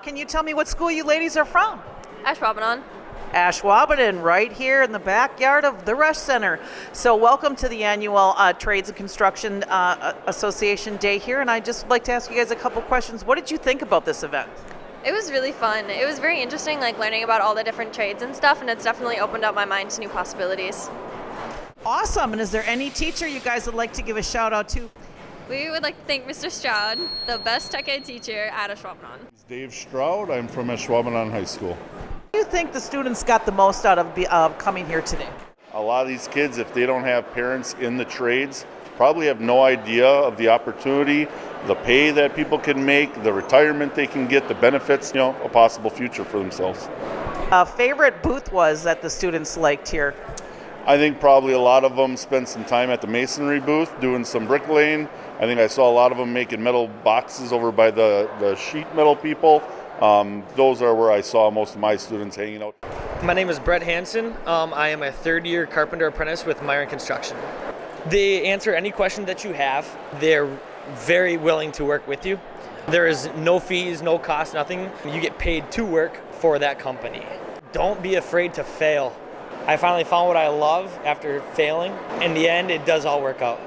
Can you tell me what school you ladies are from? Ashwaubenon. Ashwaubenon, right here in the backyard of the Resch Center. So welcome to the annual Trades and Construction Association Day here, and I'd just like to ask you guys a couple questions. What did you think about this event? It was really fun. It was very interesting, learning about all the different trades and stuff, and it's definitely opened up my mind to new possibilities. Awesome, and is there any teacher you guys would like to give a shout out to? We would like to thank Mr. Stroud, the best tech ed teacher at Ashwaubenon. It's Dave Stroud. I'm from Ashwaubenon High School. What do you think the students got the most out of coming here today? A lot of these kids, if they don't have parents in the trades, probably have no idea of the opportunity, the pay that people can make, the retirement they can get, the benefits, a possible future for themselves. Favorite booth was that the students liked here? I think probably a lot of them spent some time at the masonry booth doing some bricklaying. I think I saw a lot of them making metal boxes over by the sheet metal people. Those are where I saw most of my students hanging out. My name is Brett Hansen. I am a third-year carpenter apprentice with Myron Construction. They answer any question that you have. They're very willing to work with you. There is no fees, no cost, nothing. You get paid to work for that company. Don't be afraid to fail. I finally found what I love after failing. In the end, it does all work out.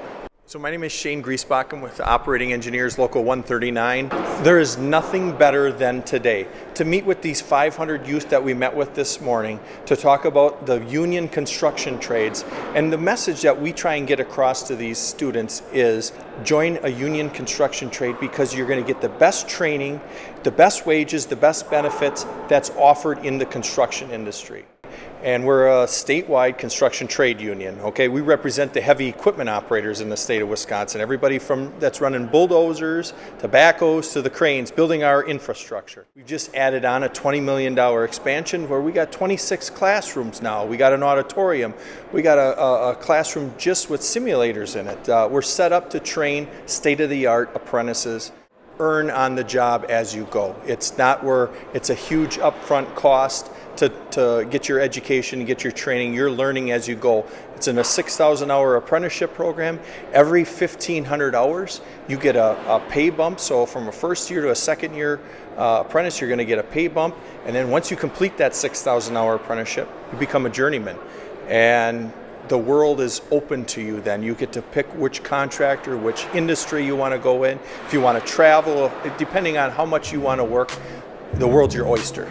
So my name is Shane Griesbach. I'm with Operating Engineers Local 139. There is nothing better than today to meet with these 500 youth that we met with this morning to talk about the union construction trades. And the message that we try and get across to these students is join a union construction trade because you're going to get the best training, the best wages, the best benefits that's offered in the construction industry. And we're a statewide construction trade union. Okay, we represent the heavy equipment operators in the state of Wisconsin. Everybody from that's running bulldozers, to backhoes, to the cranes, building our infrastructure. We've just added on a $20 million expansion where we got 26 classrooms now. We got an auditorium. We got a classroom just with simulators in it. We're set up to train state-of-the-art apprentices. Earn on the job as you go. It's not where it's a huge upfront cost to get your education, get your training. You're learning as you go. It's in a 6,000-hour apprenticeship program. Every 1,500 hours, you get a pay bump. So from a first year to a second year apprentice, you're going to get a pay bump. And then once you complete that 6,000-hour apprenticeship, you become a journeyman. And the world is open to you then. You get to pick which contractor, which industry you want to go in. If you want to travel, depending on how much you want to work, the world's your oyster.